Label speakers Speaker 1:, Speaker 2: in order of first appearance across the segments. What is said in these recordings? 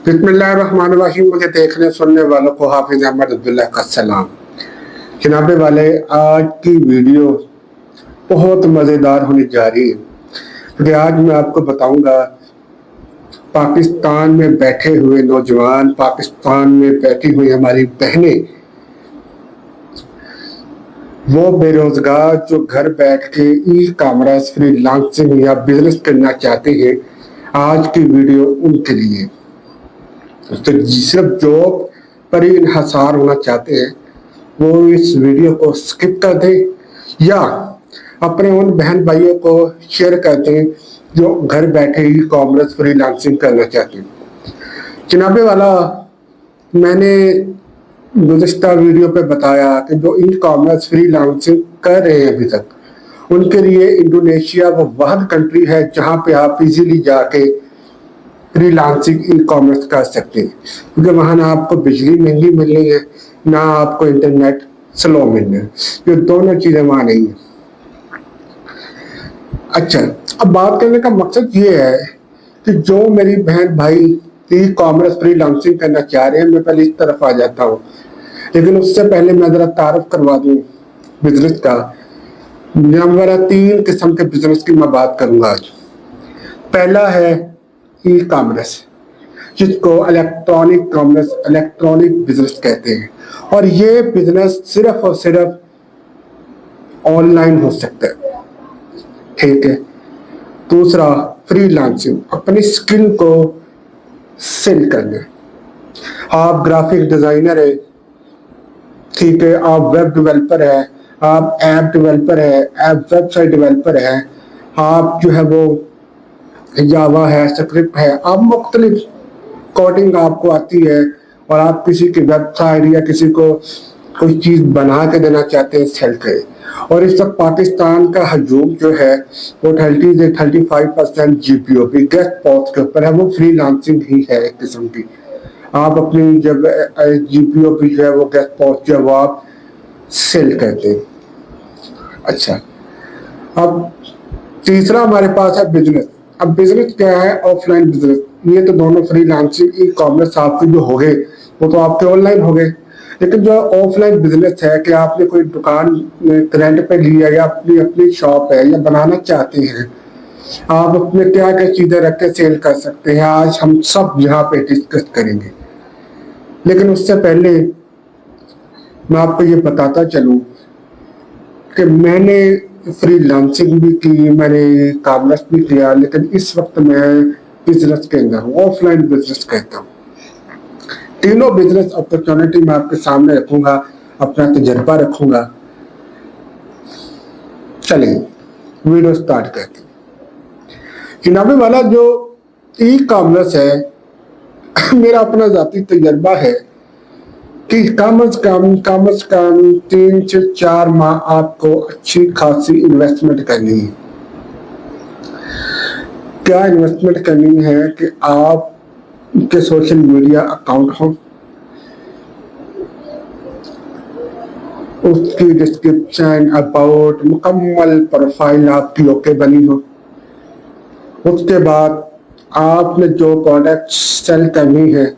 Speaker 1: बिस्मिल्लाहिर्रहमानिर्रहीम। मुझे देखने सुनने वालों को हाफिज अहमद अब्दुल्ला का सलाम। जनाबे वाले, आज की वीडियो बहुत मज़ेदार होने जा रही है क्योंकि आज मैं आपको बताऊंगा पाकिस्तान में बैठे हुए नौजवान, पाकिस्तान में बैठी हुई हमारी बहनें, वो बेरोजगार जो घर बैठ के ई कॉमर्स, फ्रीलांसिंग या बिजनेस करना चाहते हैं। आज की वीडियो उनके लिए। तो सिर्फ जॉब पर ही इन्हसार होना चाहते हैं वो इस वीडियो को स्किप कर दें या अपने उन बहन भाइयों को शेयर कर दें जो घर बैठे ही कॉमर्स, फ्रीलांसिंग करना चाहते हैं। जनाबे वाला, मैंने गुज़िश्ता वीडियो पे बताया कि जो ई कॉमर्स, फ्रीलांसिंग कर रहे हैं अभी तक, उनके लिए इंडोनेशिया वो वाहद कंट्री है जहाँ पे आप इजीली जाके फ्रीलांसिंग ई कॉमर्स कर सकते हैं, क्योंकि वहाँ ना आपको बिजली महंगी मिलनी है, ना आपको इंटरनेट स्लो मिलना है। ये दोनों चीज़ें वहाँ नहीं है। अच्छा, अब बात करने का मकसद ये है कि जो मेरी बहन भाई ई कॉमर्स, फ्रीलांसिंग करना चाह रहे हैं, मैं पहले इस तरफ आ जाता हूँ। लेकिन उससे पहले मैं ज़रा तारुफ करवा दूँ बिजनेस का। मेरा 3 किस्म के बिजनेस की मैं बात करूँगा आज। पहला है ई कॉमर्स, जिसको इलेक्ट्रॉनिक कॉमर्स, इलेक्ट्रॉनिक बिजनेस कहते हैं, और ये बिजनेस सिर्फ और सिर्फ ऑनलाइन हो सकता है। ठीक है। दूसरा, फ्रीलांसिंग, अपनी स्किल को सेल करना। आप ग्राफिक डिजाइनर है, ठीक है, आप वेब डेवलपर है, आप ऐप डेवलपर है, ऐप वेबसाइट डेवलपर है, आप जो है वो जावा है, स्क्रिप्ट है, आप मुख्तलिफ कोडिंग आपको आती है और आप किसी की वेबसाइट या किसी को कोई चीज़ बना के देना चाहते हैं, सेल करें। और इस वक्त पाकिस्तान का हजूम जो है वो 30 से 35% जीपीओ भी गेस्ट पोस्ट के ऊपर है। वो फ्रीलांसिंग ही है एक किस्म की। आप अपनी जब जीपीओ भी जो है वो गेस्ट पोस्ट जो है वो आप सेल करते हैं। अच्छा, अब तीसरा हमारे पास है बिजनेस। अब बिजनेस क्या है? Offline business. ये तो दोनों फ्रीलांसिंग, ई कॉमर्स आपके जो हो गए वो तो आपके ऑनलाइन हो गए। लेकिन जो ऑफलाइन बिजनेस है कि आपने कोई दुकान रेंट पे लिया या अपनी अपनी शॉप है या बनाना चाहते हैं, आप अपने क्या क्या चीजें रख के सेल कर सकते हैं, आज हम सब यहाँ पे डिस्कस करेंगे। लेकिन उससे पहले मैं आपको ये बताता चलूं कि मैंने फ्रीलांसिंग भी की, मैंने कॉमर्स भी किया, लेकिन इस वक्त मैं बिजनेस के अंदर हूँ, ऑफलाइन बिजनेस कहता हूँ। तीनों बिजनेस अपॉर्चुनिटी मैं आपके सामने रखूंगा, अपना तजर्बा रखूंगा। चलिए वीडियो स्टार्ट करते हैं। जनाबे वाला, जो ई कॉमर्स है मेरा अपना जाती तजर्बा है कि कम से कम 3 से 4 माह आपको अच्छी खासी इन्वेस्टमेंट करनी है। क्या इन्वेस्टमेंट करनी है कि आप के सोशल मीडिया अकाउंट हो, उसकी डिस्क्रिप्शन, अबाउट, मुकम्मल प्रोफाइल आपकी ओके बनी हो। उसके बाद आपने जो प्रोडक्ट सेल करनी है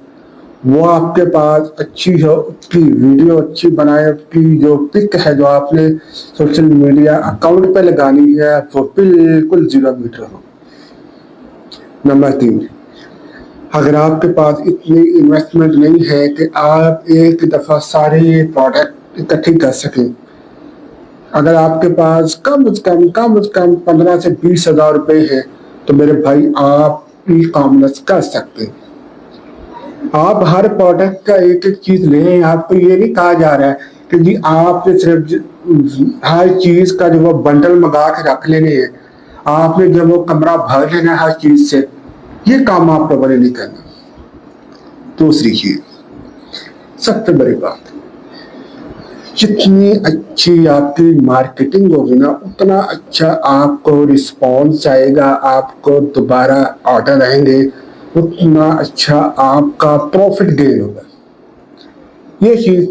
Speaker 1: वो आपके पास अच्छी हो, उसकी वीडियो अच्छी बनाए, उसकी जो पिक है जो आपने सोशल मीडिया अकाउंट पे लगानी है वो बिल्कुल 0 मीटर हो। नंबर 3, अगर आपके पास इतनी इन्वेस्टमेंट नहीं है कि आप एक दफ़ा सारे प्रोडक्ट इकट्ठी कर सकें, अगर आपके पास कम से कम 15 से 20 हज़ार रुपये है, तो मेरे भाई आप ई कॉमर्स कर सकते हैं। आप हर प्रोडक्ट का एक एक चीज लें। आपको ये नहीं कहा जा रहा है कि जी आपने सिर्फ हर चीज का जो वो बंडल मंगा के रख लेने हैं, आपने जब वो कमरा भर लेना है हर चीज से, ये काम आप लोगों ने नहीं करना। दूसरी चीज, सबसे बड़ी बात, जितनी अच्छी आपकी मार्केटिंग होगी ना, उतना अच्छा आपको रिस्पॉन्स आएगा, आपको दोबारा ऑर्डर आएंगे, उतना अच्छा आपका प्रॉफिट गेन होगा। ये चीज,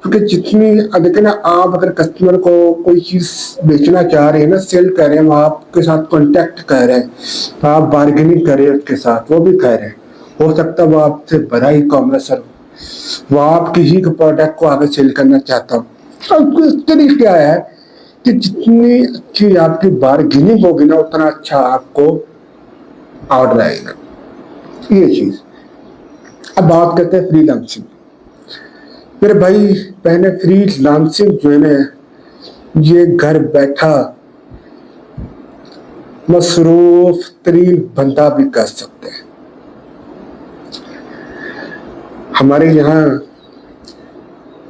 Speaker 1: क्योंकि जितनी देखिए ना, आप अगर कस्टमर को कोई चीज बेचना चाह रहे हैं ना, सेल कर रहे हैं, वो आपके साथ कांटेक्ट कर रहे हैं, तो आप बार्गेनिंग कर रहे हैं उसके साथ, वो भी कर रहे हैं, हो सकता है वो आपसे बड़ा ई कॉमर्सर हो, वो आपकी ही प्रोडक्ट को आगे सेल करना चाहता हो। अब क्वेश्चन ही क्या है कि जितनी अच्छी आपकी बार्गेनिंग होगी ना, उतना अच्छा आपको ऑर्डर आएगा। ये चीज। अब बात करते हैं फ्रीलांसिंग। मेरे भाई पहले फ्रीलांसिंग जो है ना, ये घर बैठा मसरूफ तरीन बंदा भी कर सकते हैं। हमारे यहाँ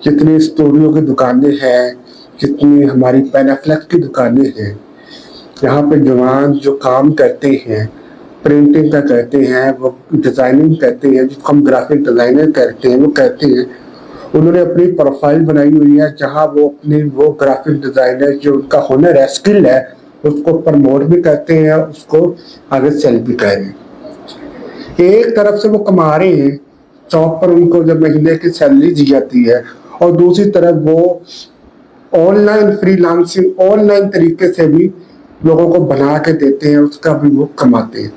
Speaker 1: जितनी स्टूडियो की दुकानें हैं, जितनी हमारी पेनाफ्लेक्स की दुकानें हैं, यहाँ पे जवान जो काम करते हैं, प्रिंटिंग का करते हैं, वो डिजाइनिंग करते हैं, जिसको हम ग्राफिक डिजाइनर करते हैं, वो करते हैं। उन्होंने अपनी प्रोफाइल बनाई हुई है, जहाँ वो अपनी वो ग्राफिक डिजाइनर जो उनका हुनर है, स्किल है, उसको प्रमोट भी करते हैं, उसको आगे सेल भी कर रहे हैं। एक तरफ से वो कमा रहे हैं, जॉब पर उनको जब महीने की सैलरी दी जाती है, और दूसरी तरफ वो ऑनलाइन फ्रीलांसिंग ऑनलाइन तरीके से भी लोगों को बना के देते हैं, उसका भी वो कमाते हैं।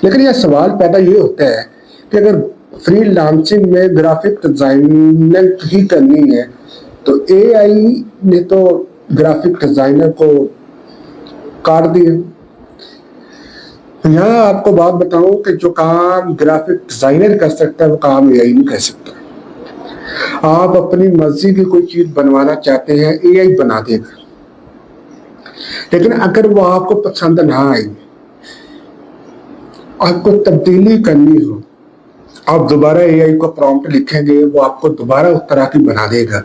Speaker 1: लेकिन यह सवाल पैदा ये होता है कि अगर फ्रीलांसिंग में ग्राफिक डिजाइनिंग ही करनी है, तो एआई ने तो ग्राफिक डिजाइनर को काट दिया। यहाँ आपको बात बताऊं कि जो काम ग्राफिक डिजाइनर कर सकता है, वो काम एआई नहीं कर सकता। आप अपनी मर्जी की कोई चीज बनवाना चाहते हैं, एआई बना देगा। लेकिन अगर वो आपको पसंद ना आए, आपको तब्दीली करनी हो, आप दोबारा एआई को प्रॉम्प्ट लिखेंगे, वो आपको दोबारा उस तरह की बना देगा,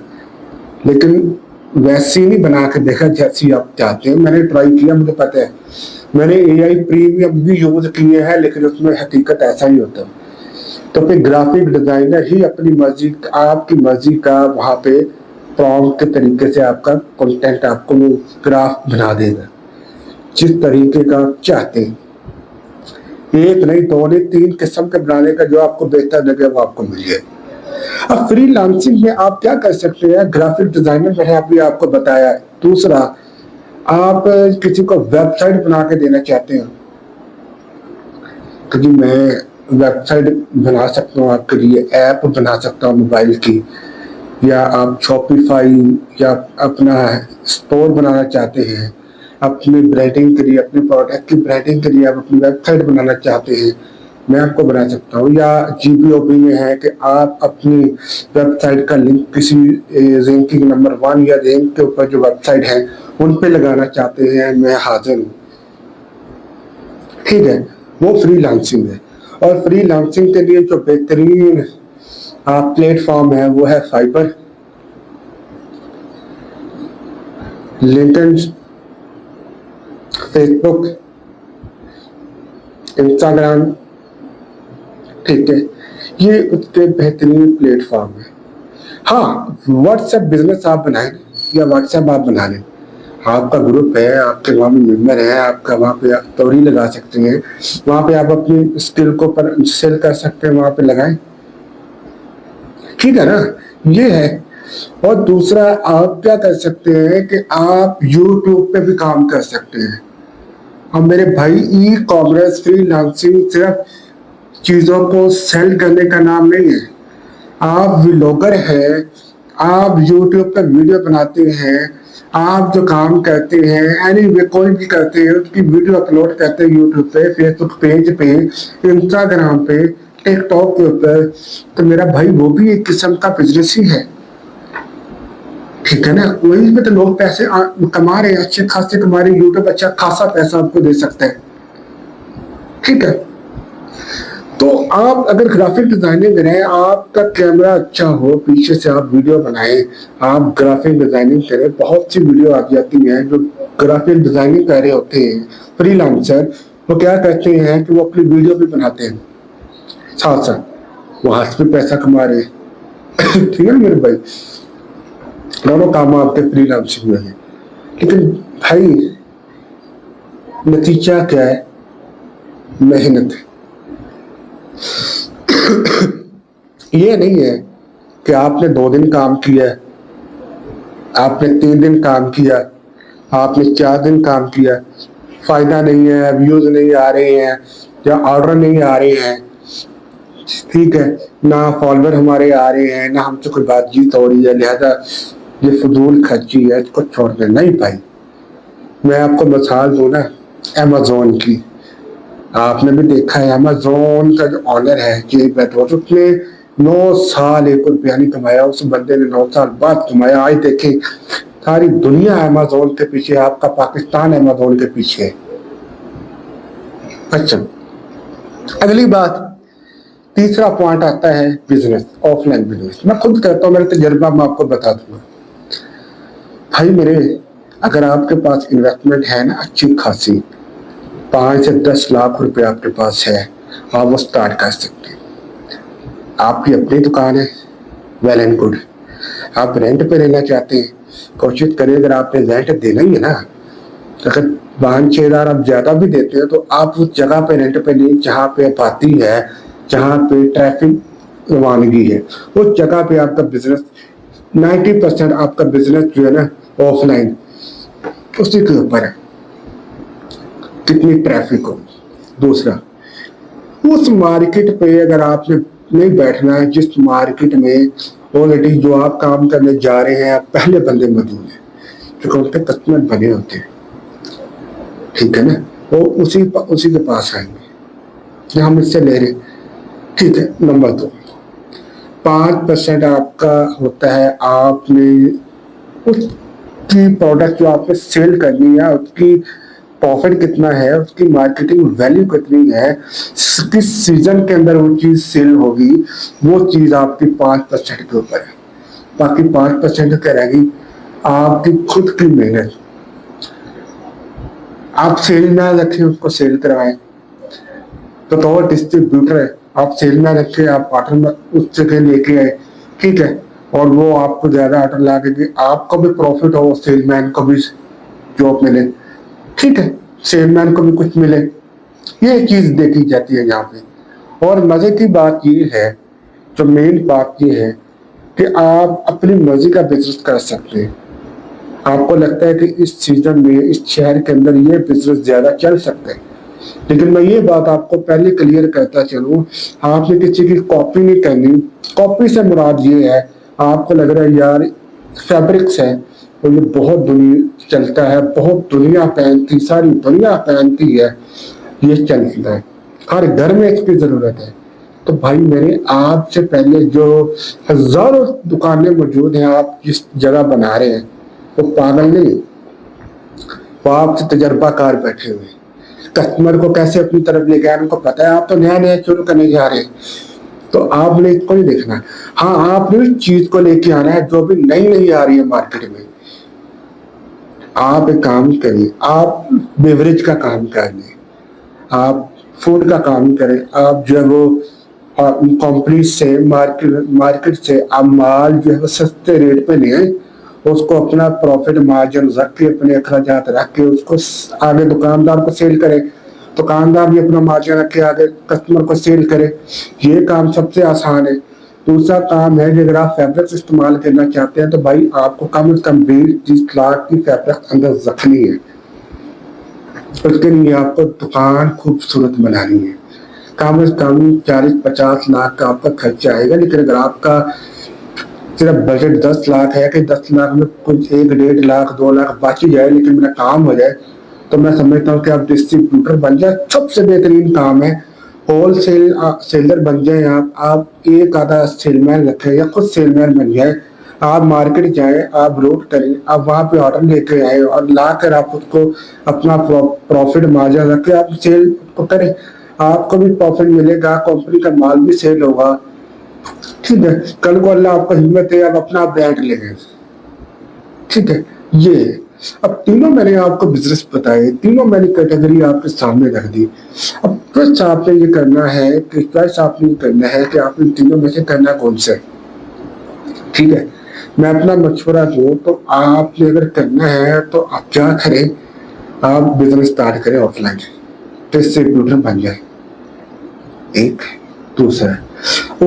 Speaker 1: लेकिन वैसी नहीं बना के देगा जैसी आप चाहते हैं। मैंने ट्राई किया, मुझे पता है, मैंने एआई प्रीमियम भी यूज किए हैं, लेकिन उसमें हकीकत ऐसा ही होता है। तो फिर ग्राफिक डिजाइनर ही अपनी मर्जी, आपकी मर्जी का वहां पे प्रॉम्प्ट के तरीके से आपका कंटेंट, आपको वो ग्राफ बना देगा जिस तरीके का आप चाहते हैं। एक नहीं, दो नहीं, तीन किस्म के बनाने का जो आपको बेहतर लगे वो आपको मिल जाए। अब फ्रीलांसिंग में आप क्या कर सकते हैं, ग्राफिक डिजाइनर मैंने अभी आपको बताया। दूसरा, आप किसी को वेबसाइट बना के देना चाहते हैं, क्योंकि मैं वेबसाइट बना सकता हूँ आपके लिए, ऐप बना सकता हूँ मोबाइल की, या आप शॉपिफाई या अपना स्टोर बनाना चाहते हैं अपनी ब्रांडिंग के लिए, अपने प्रोडक्ट की ब्रांडिंग के लिए आप अपनी वेबसाइट बनाना चाहते हैं, मैं आपको बना सकता हूँ। या जीबीओबी में है कि आप अपनी वेबसाइट का लिंक किसी रैंकिंग नंबर 1 या रैंक के ऊपर जो वेबसाइट है उन पे लगाना चाहते हैं, मैं हाजिर हूँ। ठीक है, वो फ्रीलांसिंग है। और फ्रीलांसिंग के लिए जो बेहतरीन प्लेटफॉर्म है वो है फाइबर, लिंक्डइन, फेसबुक, इंस्टाग्राम। ठीक है, ये उसके बेहतरीन प्लेटफॉर्म है। हाँ, व्हाट्सएप बिजनेस आप बनाए या व्हाट्सएप आप बना लें, आपका ग्रुप है, आपके वहां में मेंबर है, आपका वहां पे आप स्टोरी लगा सकते हैं, वहां पे आप अपनी स्किल को पर सेल कर सकते हैं, वहां पे लगाएं। ठीक है ना, ये है। और दूसरा, आप क्या कर सकते हैं कि आप यूट्यूब पे भी काम कर सकते हैं। अब मेरे भाई, ई कॉमर्स फ्रीलांसिंग सिर्फ चीजों को सेल करने का नाम नहीं है। आप व्लॉगर हैं, आप यूट्यूब पर वीडियो बनाते हैं, आप जो काम करते हैं, एनीवे कोई भी करते हैं, उसकी वीडियो अपलोड करते हैं यूट्यूब पे, फेसबुक पेज पे, इंस्टाग्राम पे, टिकटॉक के ऊपर, तो मेरा भाई वो भी एक किस्म का बिजनेस ही है। ठीक है ना, वही पे तो लोग पैसे कमा रहे हैं, अच्छे खासे कमा रहे हैं, यूट्यूब अच्छा खासा पैसा आपको दे सकता है। ठीक है, तो आप अगर ग्राफिक डिजाइनिंग करें, आपका कैमरा अच्छा हो, पीछे से आप वीडियो बनाएं, आप ग्राफिक डिजाइनिंग करें, बहुत सी वीडियो आ जाती हैं जो ग्राफिक डिजाइनिंग कर रहे होते हैं फ्रीलांसर, वो क्या करते हैं कि वो अपनी वीडियो भी बनाते हैं साथ साथ, वो हाथ पे पैसा कमा रहे हैं। ठीक है ना मेरे भाई, दोनों काम आपके फ्रीलांसिंग में है। लेकिन भाई, नतीजा क्या है? मेहनत। ये नहीं है कि आपने 2 दिन काम किया, आपने 3 दिन काम किया, आपने 4 दिन काम किया, फायदा नहीं है, व्यूज नहीं आ रहे हैं, या ऑर्डर नहीं आ रहे हैं, ठीक है, ना फॉलोअर हमारे आ रहे हैं, ना हमसे कोई बातचीत हो रही है, लिहाजा ये फजूल खर्ची है, इसको छोड़ दे। नहीं भाई, मैं आपको मिसाल दूं ना अमेजोन की, आपने भी देखा है अमेजोन का जो ऑनर है जेफ बेजोस, उसने 9 साल 1 रुपया नहीं कमाया, उस बंदे ने 9 साल बाद कमाया। आज देखें सारी दुनिया अमेजोन के पीछे, आपका पाकिस्तान अमेजोन के पीछे है। अच्छा, अगली बात, तीसरा पॉइंट आता है बिजनेस, ऑफलाइन बिजनेस। मैं खुद करता हूँ, मेरा तजर्बा मैं आपको बता दूंगा भाई मेरे। अगर आपके पास इन्वेस्टमेंट है ना अच्छी खासी, 5 से 10 लाख रुपए आपके पास है, आप वो स्टार्ट कर सकते हैं। आपकी अपनी दुकान है, वेल एंड गुड। आप रेंट पे लेना चाहते हैं, कोशिश करिए, अगर आपने रेंट देना ही है ना, अगर 5-6 हज़ार आप ज्यादा भी देते हैं तो आप उस जगह पे रेंट पे नहीं जहाँ पे आबादी है, जहाँ पे ट्रैफिक रवानगी है, उस जगह पे आपका बिजनेस 90% आपका बिजनेस जो है ना ऑफलाइन, उसी के ऊपर है कितनी ट्रैफिक हो। दूसरा, उस मार्केट पे अगर आपने नहीं बैठना है जिस मार्केट में ऑलरेडी जो आप काम करने जा रहे हैं पहले बंदे मौजूद हैं, क्योंकि उनके कस्टमर बने होते हैं, ठीक है ना, वो उसी के पास आएंगे जो हम इससे ले रहे, ठीक है। नंबर 2, 5% आपका होता है, आपने उसकी प्रोडक्ट जो आपने सेल करनी है उसकी प्रॉफिट कितना है, उसकी मार्केटिंग वैल्यू कितनी है, किस सीजन के अंदर वो चीज सेल होगी, वो चीज आपकी 5% के ऊपर है। बाकी 5% क्या रहेगी, आपकी खुद की मेहनत। आप सेल मैन रखें, उसको सेल करवाएं, तो डिस्ट्रीब्यूटर है, आप सेल मैन रखे, आप ऑर्डर में उस जगह लेके आए, ठीक है, और वो आपको ज्यादा ऑर्डर ला के, आपको भी प्रॉफिट हो, सेलमैन को भी जॉब मिले, ठीक है, सेलमैन को भी कुछ मिले, ये चीज देखी जाती है यहाँ पे। और मजे की बात ये है, जो मेन बात ये है कि आप अपनी मर्जी का बिजनेस कर सकते हैं। आपको लगता है कि इस सीजन में इस शहर के अंदर ये बिजनेस ज्यादा चल सकता है, लेकिन मैं ये बात आपको पहले क्लियर करता चलूं, आपने किसी की कॉपी नहीं करनी। कॉपी से मुराद ये है, आपको लग रहा है यार फैब्रिक्स है तो ये बहुत दुनिया चलता है, बहुत दुनिया पहनती, सारी दुनिया पहनती है, ये चलता है, हर घर में इसकी जरूरत है, तो भाई मेरे आपसे पहले जो हजारों दुकानें मौजूद हैं, आप जिस जगह बना रहे हैं वो पागल नहीं, वो आपसे तजर्बाकार बैठे हुए हैं। कस्टमर को कैसे अपनी तरफ लेके आए उनको पता है, आप तो नया नया शुरू करने जा रहे हैं, तो आपने इसको नहीं देखना। हाँ, आपने उस चीज को लेके आना है जो भी नई नई आ रही है मार्केट में। आप एक काम करिए, आप बेवरेज का काम करिए, आप फूड का काम करें, आप जो है वो कंपनी से मार्केट से आप माल जो है वो सस्ते रेट पे ले आए, उसको अपना प्रॉफिट मार्जिन रख के, अपने अखराजात रख के उसको आगे दुकानदार को सेल करे, दुकानदार भी अपना मार्जिन रख के आगे कस्टमर को सेल करे। ये काम सबसे आसान है। दूसरा काम है कि अगर आप फैब्रिक इस्तेमाल करना चाहते हैं तो भाई आपको कम से कम 20-30 लाख की फैब्रिक अंदर रखनी है। उसके लिए आपको दुकान खूबसूरत बनानी है, कम से कम 40-50 लाख का आपका खर्चा आएगा। लेकिन अगर आपका सिर्फ बजट 10 लाख है कि 10 लाख में कुछ 1-1.5 लाख 2 लाख बच ही जाए लेकिन मेरा काम हो जाए, तो मैं समझता हूँ कि आप डिस्ट्रीब्यूटर बन जाए, सबसे बेहतरीन काम है। होलसेल सेलर बन जाए, आप एक आधा सेलमैन रखें या खुद सेलमैन बन जाए, आप मार्केट जाए, आप रोड करें, आप वहां पे ऑर्डर लेके आए और ला कर आप उसको अपना प्रॉफिट मार्जिन रख के आप सेल को करें, आपको भी प्रॉफिट मिलेगा, कंपनी का माल भी सेल होगा, ठीक है। कल को अल्लाह आपको हिम्मत है, आप अपना ब्रांड ले गए, ठीक है। ये अब तीनों मैंने आपको बिजनेस बताए, तीनों मैंने कैटेगरी आपके सामने रख दी। अब बस आपने ये करना है कि बस आपने ये करना है कि आपने तीनों में से करना कौन सा है, ठीक है। मैं अपना मशवरा दूं तो आपने अगर करना है तो आप क्या करें, आप बिजनेस स्टार्ट करें ऑफलाइन, डिस्ट्रीब्यूटर बन जाए, एक। दूसरा,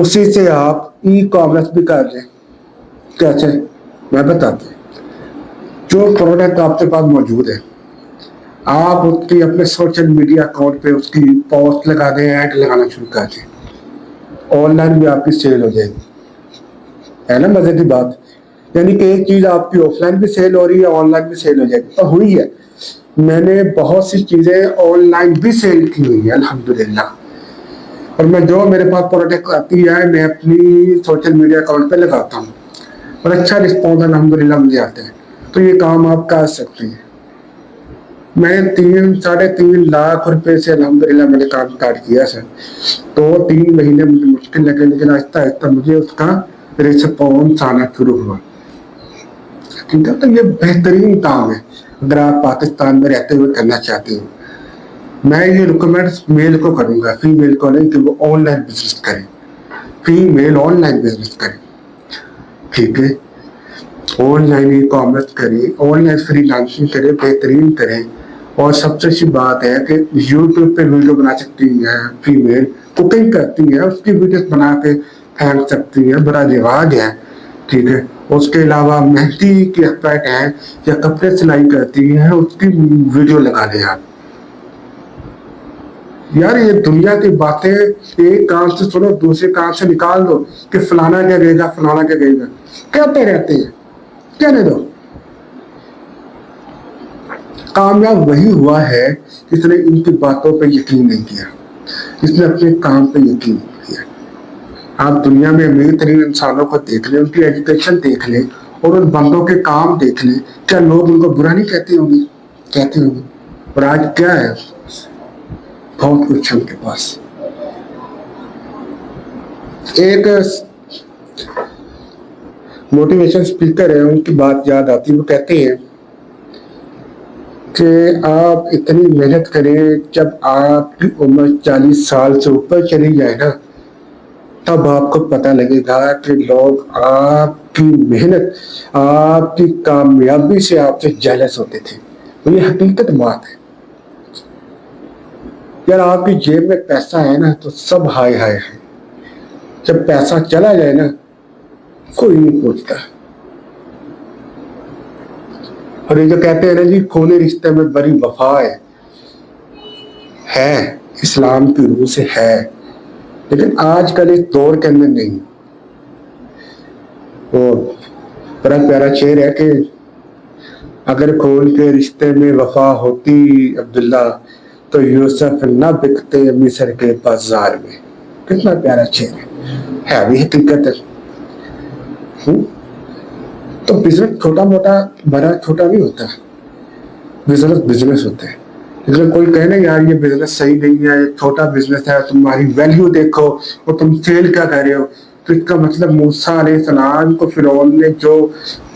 Speaker 1: उसी से आप ई कॉमर्स भी कर लें। कैसे, मैं बताता हूं। जो प्रोडक्ट आपके पास मौजूद है, आप उसकी अपने सोशल मीडिया अकाउंट पे उसकी पोस्ट लगा दें, ऐड लगाना शुरू कर दें, ऑनलाइन भी आपकी सेल हो जाएगी। है ना मजे की बात। यानी कि एक चीज आपकी ऑफलाइन भी सेल हो रही है, ऑनलाइन भी सेल हो जाएगी। तो हुई है, मैंने बहुत सी चीजें ऑनलाइन भी सेल की हुई है अल्हम्दुलिल्लाह। और मैं जो मेरे पास प्रोडक्ट आती है मैं अपनी सोशल मीडिया अकाउंट पे लगाता हूँ और अच्छा रिस्पॉन्स अल्हम्दुलिल्लाह मुझे आता है। तो ये काम आप कर सकते हैं। मैंने 3-3.5 लाख रुपए से अल्हम्दुलिल्लाह मैंने काम स्टार्ट किया सर। 2-3 महीने मुझे मुश्किल लगे, लेकिन आहिस्ता आहिस्ता मुझे उसका रिस्पॉन्स आना शुरू हुआ। ठीक है, तो ये बेहतरीन काम है अगर आप पाकिस्तान में रहते हुए करना चाहते हो। मैं ये रिकमेंड मेल को करूंगा, फीमेल को नहीं, कि वो ऑनलाइन बिजनेस करें। फीमेल ऑनलाइन बिजनेस करें, ठीक है, ऑनलाइन ई कॉमर्स करें, ऑनलाइन फ्रीलांसिंग करें, बेहतरीन करें। और सबसे अच्छी बात है कि यूट्यूब पे वीडियो बना सकती है फीमेल, कुकिंग करती है उसकी वीडियो बना के फेंक सकती है, बड़ा रिवाज है। ठीक है, उसके अलावा मेहंदी की एक्सपर्ट है या कपड़े सिलाई करती है, उसकी वीडियो लगा दें आप। यार ये दुनिया की बातें एक कान से सुनो दूसरे कान से निकाल दो कि फलाना क्या कहेगा, फलाना क्या कहेगा, कहते रहते हैं, कहने दो। कामयाब वही हुआ है जिसने इनकी बातों पे यकीन नहीं किया, जिसने अपने काम पे यकीन किया। आप दुनिया में अमीर तरीन इंसानों को देख लें, उनकी एजुकेशन देख लें और उन बंदों के काम देख लें, क्या लोग उनको बुरा नहीं कहते होंगे? कहते होंगे। और आज क्या है, बहुत कुछ है उनके पास। एक मोटिवेशन स्पीकर है, उनकी बात याद आती है। वो कहते हैं कि आप इतनी मेहनत करें, जब आपकी उम्र 40 साल से ऊपर चली जाए ना, तब आपको पता लगेगा कि लोग आपकी मेहनत, आपकी कामयाबी से आपसे जेलस होते थे। तो ये हकीकत बात है। यार आपकी जेब में पैसा है ना तो सब हाय हाय है, जब पैसा चला जाए ना कोई नहीं पूछता। और ये जो कहते हैं ना जी खूनी रिश्ते में बड़ी वफा है, इस्लाम की रूह से है, लेकिन आजकल इस दौर के अंदर नहीं। वो बड़ा प्यारा शेर है कि अगर खून के रिश्ते में वफा होती अब्दुल्ला, तो यूसुफ न बिकते मिस्र के बाजार में। कितना प्यारा शेर है भी हकीकत है। तो बिजनेस छोटा मोटा बड़ा छोटा नहीं होता, बिजनेस बिजनेस होता है। इसलिए कोई कहे ना यार ये बिजनेस सही नहीं है, छोटा बिजनेस है, तुम्हारी वैल्यू देखो और तुम सेल क्या कर रहे हो, तो इसका मतलब मूसा अलैहिस्सलाम को फिरौन ने जो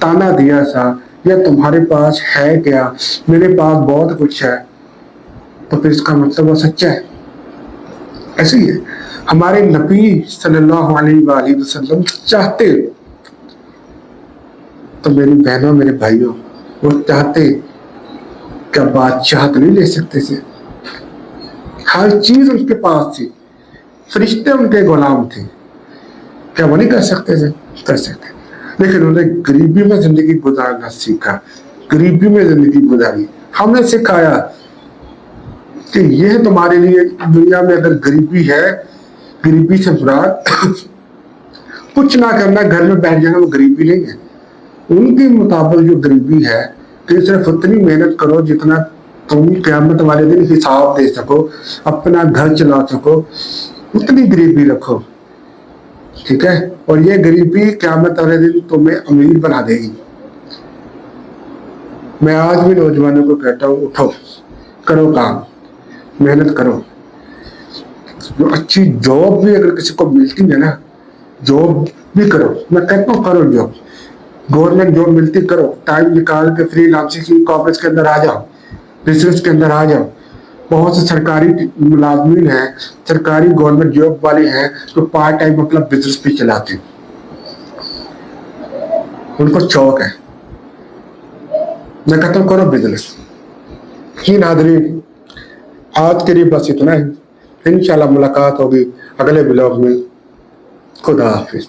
Speaker 1: ताना दिया था, या तुम्हारे पास है क्या, मेरे पास बहुत कुछ है, तो फिर इसका मतलब वो सच्चा है। ऐसे ही है हमारे नबी सल्लल्लाहु अलैहि वसल्लम चाहते, तो मेरी बहनों मेरे भाइयों, वो चाहते क्या बादशाह तो नहीं ले सकते थे, हर चीज उनके पास थी, फरिश्ते उनके गुलाम थे, क्या वो नहीं कर सकते थे? कर सकते। लेकिन उन्होंने गरीबी में जिंदगी गुजारना सीखा, गरीबी में जिंदगी गुजारी। हमने सिखाया कि यह तुम्हारे लिए दुनिया में अगर गरीबी है, गरीबी से मुराद कुछ ना करना, घर में बैठ जाना, वो गरीबी नहीं है। उनके मुताबिक जो गरीबी है कि सिर्फ उतनी मेहनत करो जितना तुम क़यामत वाले दिन हिसाब दे सको, अपना घर चला सको, उतनी गरीबी रखो। ठीक है, और ये गरीबी क़यामत वाले दिन तुम्हें अमीर बना देगी। मैं आज भी नौजवानों को कहता हूँ, उठो, करो काम, मेहनत करो। जो अच्छी जॉब भी अगर किसी को मिलती है ना, जॉब भी करो। मैं कहता हूँ करो जॉब, गवर्नमेंट जॉब मिलती करो, टाइम निकाल के फ्रीलांसिंग कॉर्पोरेट के अंदर आ जाओ, बिजनेस के अंदर आ जाओ। बहुत से सरकारी मुलाजमीन हैं, सरकारी गवर्नमेंट जॉब वाले हैं जो पार्ट टाइम मतलब बिजनेस भी चलाते हैं, उनको शौक है। मैं कहता हूँ करो बिजनेस ही। नादरीन आज के लिए बस इतना ही, इंशाल्लाह मुलाकात होगी अगले ब्लॉग में। खुदा हाफिज।